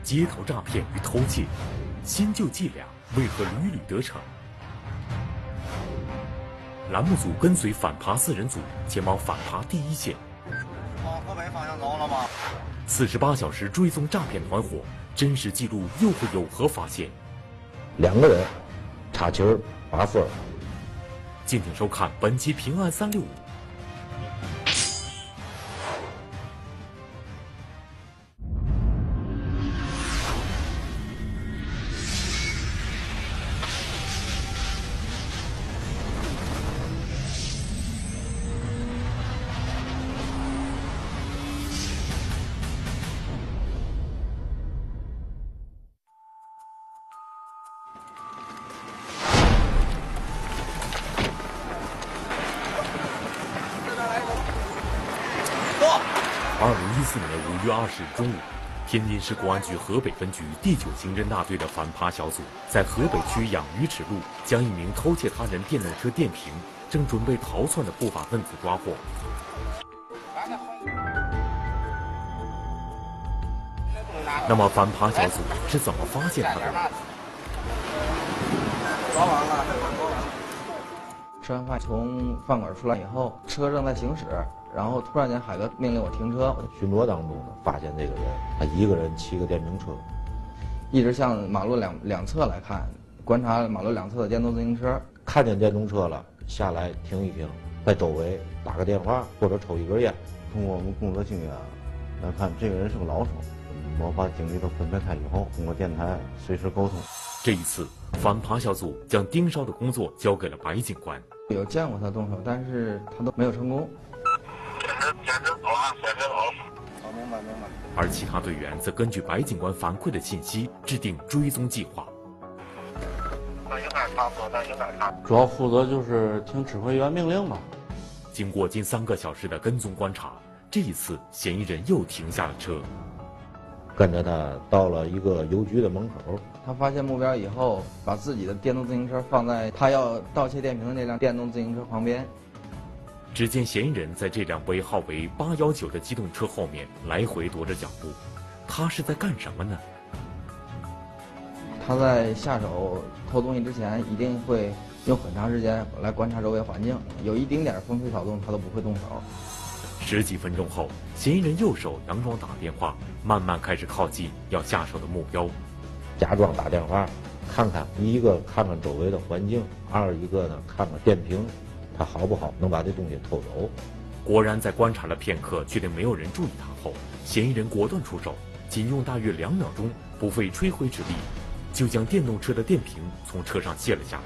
街头诈骗与偷窃，新旧伎俩为何屡屡得逞？栏目组跟随反扒4人组前往反扒第一线。往河北方向走了吗？48小时追踪诈骗团伙，真实记录又会有何发现？2个人插旗儿拔分。敬请收看本期《平安365》。2014年5月20日中午，天津市公安局河北分局第9刑侦大队的反扒小组在河北区养鱼池路将一名偷窃他人电动车电瓶、正准备逃窜的不法分子抓获。那么反扒小组是怎么发现他的呢？吃完饭从饭馆出来以后，车正在行驶，然后突然间海哥命令我停车。巡逻当中呢，发现这个人，他一个人骑个电瓶车，一直向马路两侧来看，观察马路两侧的电动自行车。看见电动车了，下来停一停，在周围打个电话或者抽一根烟。通过我们工作经验来看，这个人是个老手。我把精力都分配开以后，通过电台随时沟通。这一次，反扒小组将盯梢的工作交给了白警官。有见过他动手，但是他都没有成功。先走啊，先走。好，明白。而其他队员则根据白警官反馈的信息制定追踪计划。那应该差不多，主要负责就是听指挥员命令吧。经过近3个小时的跟踪观察，这一次嫌疑人又停下了车，跟着他到了一个邮局的门口。他发现目标以后，把自己的电动自行车放在他要盗窃电瓶的那辆电动自行车旁边。只见嫌疑人在这辆尾号为819的机动车后面来回踱着脚步，他是在干什么呢？他在下手偷东西之前，一定会用很长时间来观察周围环境，有一丁点风吹草动，他都不会动手。10几分钟后，嫌疑人右手佯装打电话，慢慢开始靠近要下手的目标。假装打电话，看看一个看看周围的环境，二一个呢看看电瓶，他好不好能把这东西偷走。果然，在观察了片刻，确定没有人注意他后，嫌疑人果断出手，仅用大约2秒钟，不费吹灰之力，就将电动车的电瓶从车上卸了下来。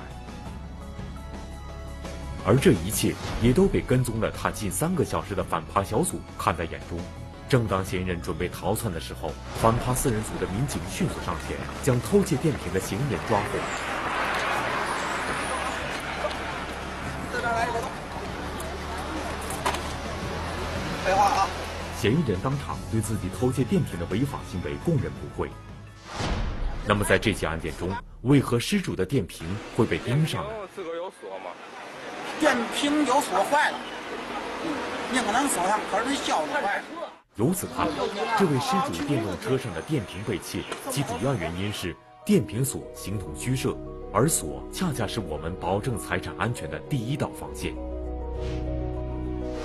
而这一切也都被跟踪了他近3个小时的反扒小组看在眼中。正当嫌疑人准备逃窜的时候，反扒4人组的民警迅速上前，将偷窃电瓶的嫌疑人抓获。废话啊！嫌疑人当场对自己偷窃电瓶的违法行为供认不讳。那么在这起案件中，为何失主的电瓶会被盯上呢？自个有锁吗？电瓶有锁坏了，拧能锁上，可是那销路坏。由此看来，这位失主电动车上的电瓶被窃，其主要原因是电瓶锁形同虚设，而锁恰恰是我们保证财产安全的第一道防线。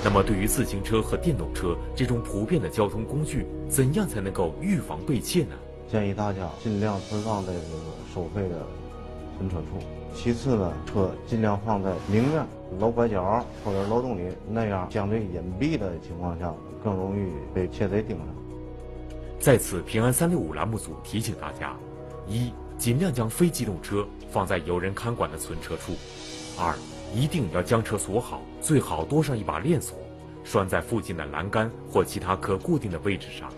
那么，对于自行车和电动车这种普遍的交通工具，怎样才能够预防被窃呢？建议大家尽量存放在这个收费的存车处。其次呢，车尽量放在明面、楼拐角或者楼洞里，那样相对隐蔽的情况下，更容易被窃贼盯上。在此，平安365栏目组提醒大家：1. 尽量将非机动车放在有人看管的存车处； 2. 一定要将车锁好，最好多上一把链锁，拴在附近的栏杆或其他可固定的位置上。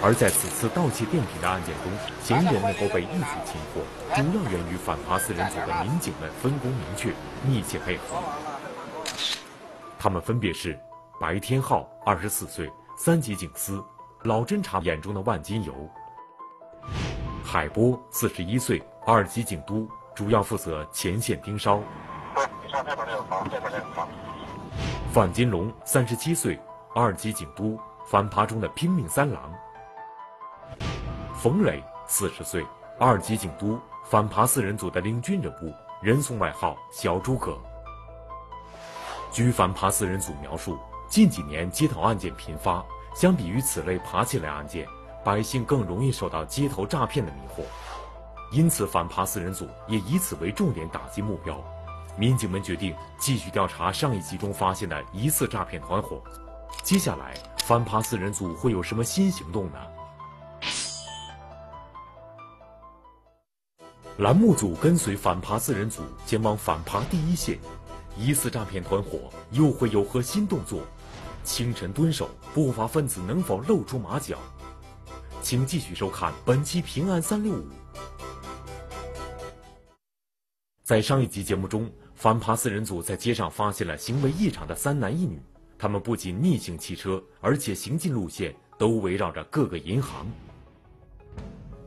而在此次盗窃电瓶的案件中，嫌疑人能够被一举擒获，主要源于反扒4人组的民警们分工明确、密切配合。他们分别是白天浩24岁，3级警司，老侦察眼中的万金油；海波41岁，2级警督，主要负责前线盯梢；范金龙37岁，2级警督，反扒中的拼命三郎。冯磊40岁，2级警督，反扒4人组的领军人物，人送外号小诸葛。据反扒4人组描述，近几年街头案件频发，相比于此类扒窃类案件，百姓更容易受到街头诈骗的迷惑，因此反扒4人组也以此为重点打击目标。民警们决定继续调查上一集中发现的疑似诈骗团伙。接下来，反扒4人组会有什么新行动呢？栏目组跟随反扒4人组前往反扒第一线，疑似诈骗团伙又会有何新动作？清晨蹲守，不法分子能否露出马脚？请继续收看本期《平安365》。在上一集节目中，反扒4人组在街上发现了行为异常的3男1女，他们不仅逆行骑车，而且行进路线都围绕着各个银行。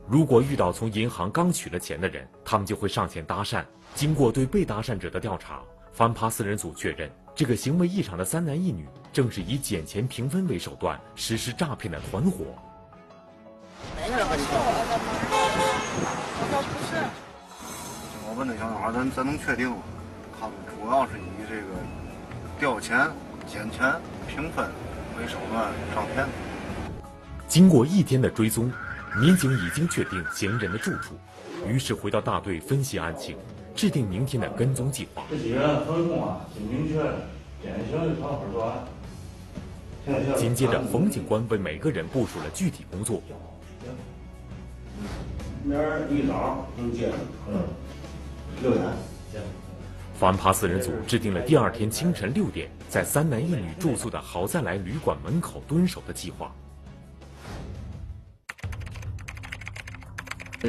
如果遇到从银行刚取了钱的人，他们就会上前搭讪。经过对被搭讪者的调查，反扒4人组确认，这个行为异常的3男1女正是以捡钱平分为手段实施诈骗的团伙。我问那小女孩，咱能确定吗？他们主要是以这个调钱、捡钱、平分为手段上骗。经过1天的追踪，民警已经确定嫌疑人的住处，于是回到大队分析案情，制定明天的跟踪计划。这几个人分工啊挺明确的，典型的团伙作案。紧接着，冯警官为每个人部署了具体工作。明儿一早能接上，6点。反扒4人组制定了第2天清晨6点，在3男1女住宿的好再来旅馆门口蹲守的计划。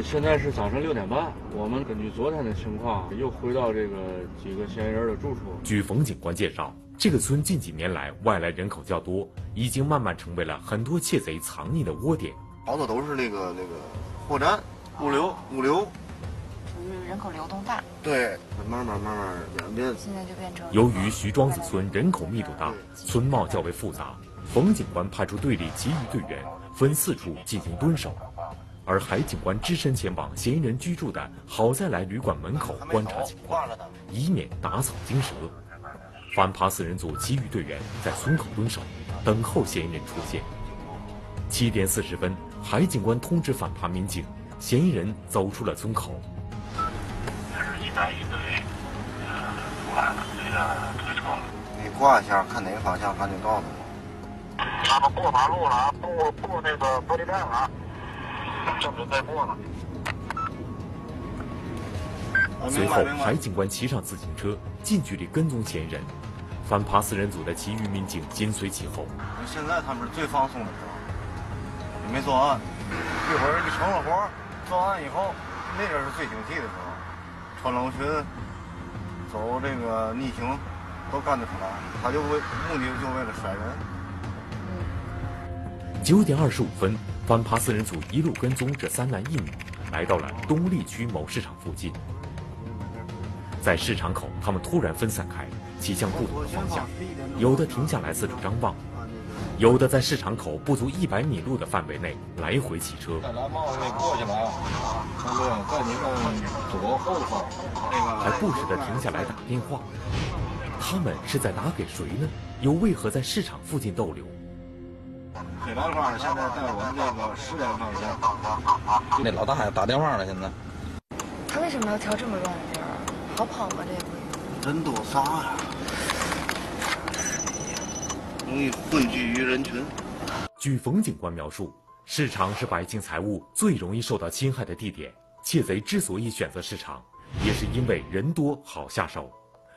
现在是早晨6点半，我们根据昨天的情况，又回到这个几个嫌疑人的住处。据冯警官介绍，这个村近几年来外来人口较多，已经慢慢成为了很多窃贼藏匿的窝点。好多都是那个货站、物流，属于人口流动大。对，慢慢演变。现在就变成。由于徐庄子村人口密度大，村貌较为复杂，冯警官派出队里其余队员分4处进行蹲守。而海警官只身前往嫌疑人居住的好再来旅馆门口观察情况，以免打草惊蛇。反扒4人组其余队员在村口蹲守，等候嫌疑人出现。7点40分，海警官通知反扒民警，嫌疑人走出了村口。这是1单1队，出来了，这个推车了。你挂一下，看哪个方向，赶紧告诉我。他们过马路了，过那个玻璃站了。正准备过呢。随后，海警官骑上自行车，近距离跟踪嫌疑人。反扒4人组的其余民警紧随其后。现在他们是最放松的时候，也没作案。一会儿一成了活，作案以后，那阵是最警惕的时候，穿楼裙、走这个逆行，都干得出来。他就目的就为了甩人。9点25分，反扒4人组一路跟踪这3男1女，来到了东丽区某市场附近。在市场口，他们突然分散开，骑向不同的方向，有的停下来四处张望，有的在市场口不足100米路的范围内来回骑车。在蓝帽子过去了啊，对，在你们左后方，还不时地停下来打电话。他们是在打给谁呢？又为何在市场附近逗留？黑白花现在在我们这个10点方向。那老大爷打电话了，现在。他为什么要挑这么乱的地儿？好跑吗？这个人多杂呀，容易混居于人群。据冯警官描述，市场是百姓财物最容易受到侵害的地点。窃贼之所以选择市场，也是因为人多好下手。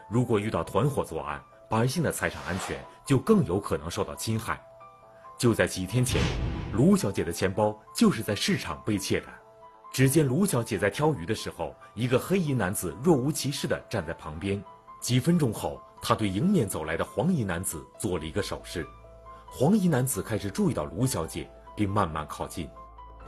如果遇到团伙作案，百姓的财产安全就更有可能受到侵害。就在几天前，卢小姐的钱包就是在市场被窃的。只见卢小姐在挑鱼的时候，一个黑衣男子若无其事地站在旁边。几分钟后，他对迎面走来的黄衣男子做了一个手势。黄衣男子开始注意到卢小姐，并慢慢靠近。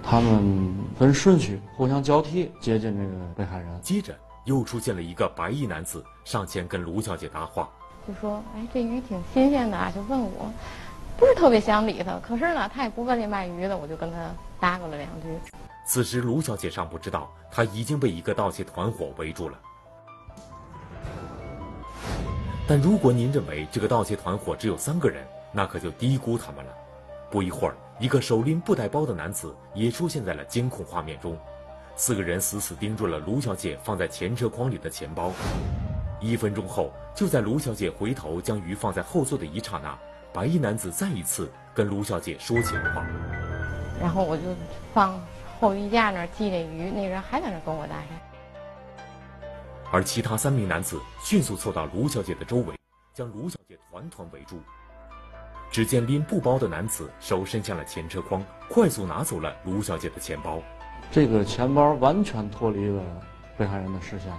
他们分顺序互相交替接近这个被害人。接着又出现了一个白衣男子上前跟卢小姐搭话，就说：“哎，这鱼挺新鲜的啊。”就问我，不是特别想理他，可是呢，他也不问这卖鱼的，我就跟他搭咕了2句。此时卢小姐尚不知道，她已经被一个盗窃团伙围住了。但如果您认为这个盗窃团伙只有3个人，那可就低估他们了。不一会儿，一个手拎布袋包的男子也出现在了监控画面中。4个人死死盯住了卢小姐放在前车筐里的钱包。1分钟后，就在卢小姐回头将鱼放在后座的一刹那，白衣男子再一次跟卢小姐说起了话。然后我就放后衣架那儿系那鱼，那人还在那跟我搭讪。而其他3名男子迅速凑到卢小姐的周围，将卢小姐团团围住。只见拎布包的男子手伸向了前车筐，快速拿走了卢小姐的钱包。这个钱包完全脱离了被害人的视线，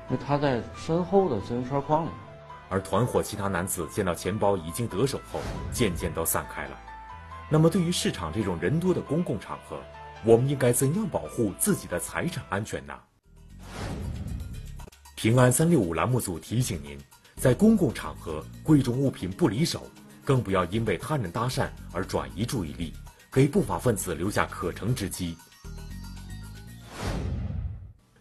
因为他在身后的自行车筐里。而团伙其他男子见到钱包已经得手后，渐渐都散开了。那么对于市场这种人多的公共场合，我们应该怎样保护自己的财产安全呢？平安365栏目组提醒您，在公共场合贵重物品不离手，更不要因为他人搭讪而转移注意力，给不法分子留下可乘之机。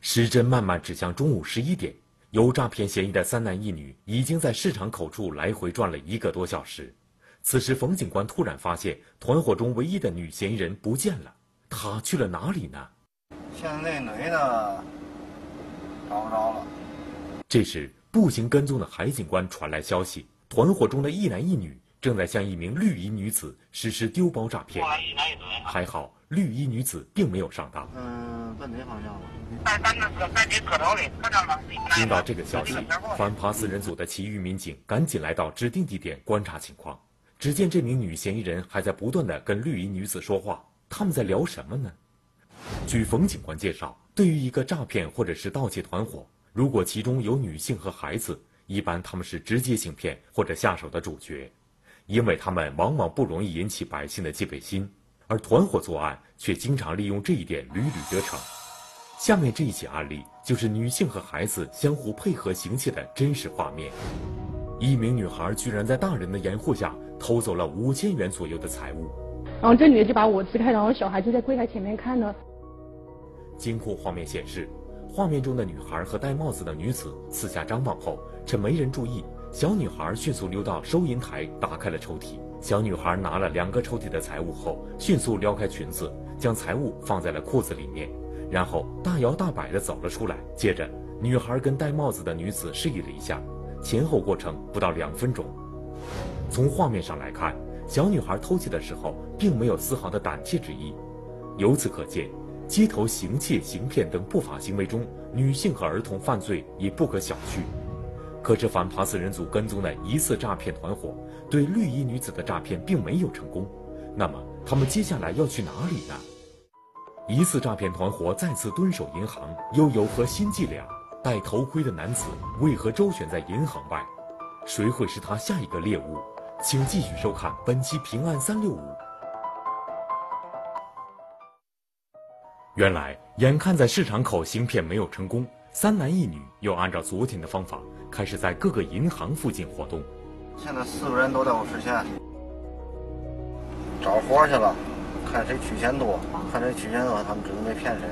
时针慢慢指向中午11点，有诈骗嫌疑的3男1女已经在市场口处来回转了1个多小时。此时冯警官突然发现团伙中唯一的女嫌疑人不见了，她去了哪里呢？现在那女的找不着了。这时步行跟踪的海警官传来消息，团伙中的1男1女正在向一名绿衣女子实施丢包诈骗。还好绿衣女子并没有上当。奔哪方向了？听到这个消息，反扒4人组的其余民警赶紧来到指定地点观察情况。只见这名女嫌疑人还在不断地跟绿衣女子说话，他们在聊什么呢？据冯警官介绍，对于一个诈骗或者是盗窃团伙，如果其中有女性和孩子，一般他们是直接行骗或者下手的主角，因为他们往往不容易引起百姓的戒备心，而团伙作案却经常利用这一点屡屡得逞。下面这一起案例就是女性和孩子相互配合行窃的真实画面。一名女孩居然在大人的掩护下偷走了5000元左右的财物，然后这女的就把我支开，然后小孩就在柜台前面看呢。监控画面显示，画面中的女孩和戴帽子的女子四下张望后，趁没人注意，小女孩迅速溜到收银台，打开了抽屉。小女孩拿了2个抽屉的财物后，迅速撩开裙子，将财物放在了裤子里面，然后大摇大摆地走了出来。接着，女孩跟戴帽子的女子示意了一下，前后过程不到2分钟。从画面上来看，小女孩偷窃的时候并没有丝毫的胆怯之意。由此可见，街头行窃、行骗等不法行为中，女性和儿童犯罪也不可小觑。可这反扒4人组跟踪的疑似诈骗团伙对绿衣女子的诈骗并没有成功，那么他们接下来要去哪里呢？疑似诈骗团伙再次蹲守银行，又有何新伎俩？戴头盔的男子为何周旋在银行外？谁会是他下一个猎物？请继续收看本期平安365。原来，眼看在市场口行骗没有成功，3男1女又按照昨天的方法，开始在各个银行附近活动。现在4个人都在我视线，找活去了，看谁取钱多，看谁取钱多，他们指定没骗谁。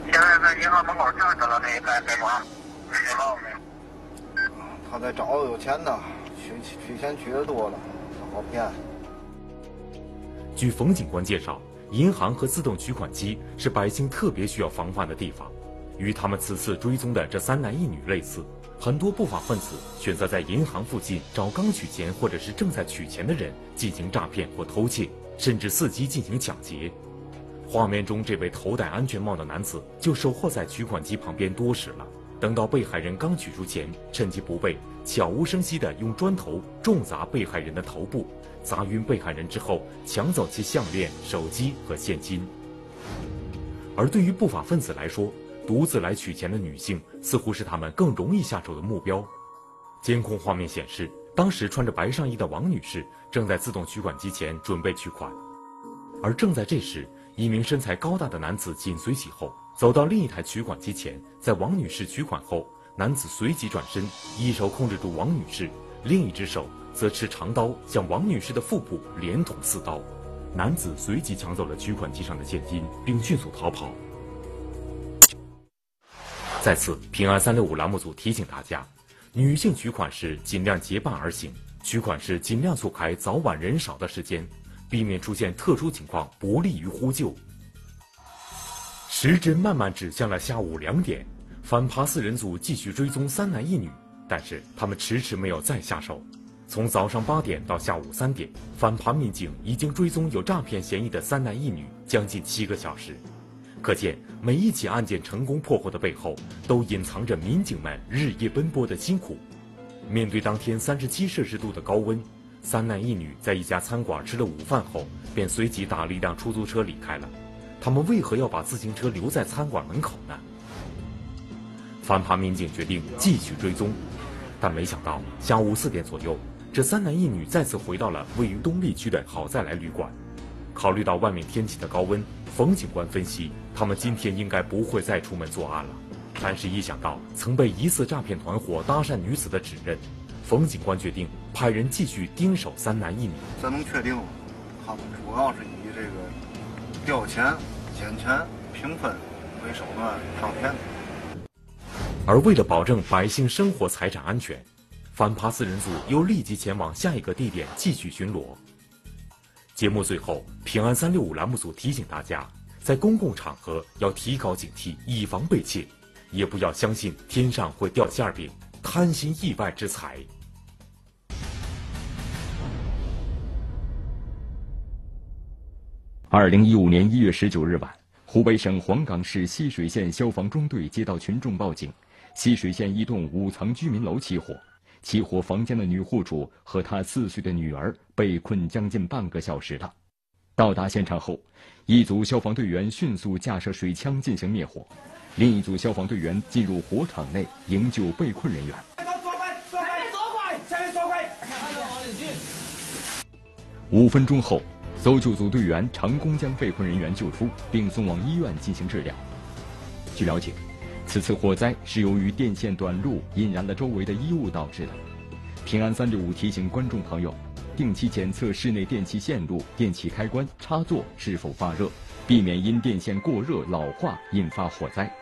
现在在银行门口站着了，那个在吗？知道没有？他在找有钱的，取钱取得多了，好骗。据冯警官介绍，银行和自动取款机是百姓特别需要防范的地方。与他们此次追踪的这3男1女类似，很多不法分子选择在银行附近找刚取钱或者是正在取钱的人进行诈骗或偷窃，甚至伺机进行抢劫。画面中这位头戴安全帽的男子就守候在取款机旁边多时了，等到被害人刚取出钱，趁其不备，悄无声息地用砖头重砸被害人的头部，砸晕被害人之后，抢走其项链、手机和现金。而对于不法分子来说，独自来取钱的女性似乎是他们更容易下手的目标。监控画面显示，当时穿着白上衣的王女士正在自动取款机前准备取款，而正在这时，一名身材高大的男子紧随其后，走到另一台取款机前，在王女士取款后，男子随即转身，一手控制住王女士，另一只手则持长刀向王女士的腹部连捅4刀。男子随即抢走了取款机上的现金，并迅速逃跑。在此，平安365栏目组提醒大家，女性取款时尽量结伴而行，取款时尽量错开早晚人少的时间，避免出现特殊情况，不利于呼救。时针慢慢指向了下午2点，反扒4人组继续追踪3男1女，但是他们迟迟没有再下手。从早上8点到下午3点，反扒民警已经追踪有诈骗嫌疑的3男1女将近7个小时。可见，每一起案件成功破获的背后，都隐藏着民警们日夜奔波的辛苦。面对当天37摄氏度的高温，3男1女在一家餐馆吃了午饭后，便随即打了一辆出租车离开了。他们为何要把自行车留在餐馆门口呢？反扒民警决定继续追踪，但没想到下午4点左右，这3男1女再次回到了位于东丽区的好再来旅馆。考虑到外面天气的高温，冯警官分析，他们今天应该不会再出门作案了。但是，一想到曾被疑似诈骗团伙搭讪女子的指认，冯警官决定派人继续盯守3男1女。咱能确定，他们主要是以这个调钱、捡钱、平分为手段诈骗。而为了保证百姓生活财产安全，反扒4人组又立即前往下一个地点继续巡逻。节目最后，平安365栏目组提醒大家，在公共场合要提高警惕，以防被窃，也不要相信天上会掉馅饼，贪心意外之财。2015年1月19日晚，湖北省黄冈市浠水县消防中队接到群众报警，浠水县一栋5层居民楼起火。起火房间的女户主和她4岁的女儿被困将近半个小时了。到达现场后，一组消防队员迅速架设水枪进行灭火，另一组消防队员进入火场内营救被困人员。5分钟后，搜救组队员成功将被困人员救出，并送往医院进行治疗。据了解，此次火灾是由于电线短路引燃了周围的衣物导致的。平安365提醒观众朋友，定期检测室内电器线路、电器开关、插座是否发热，避免因电线过热老化引发火灾。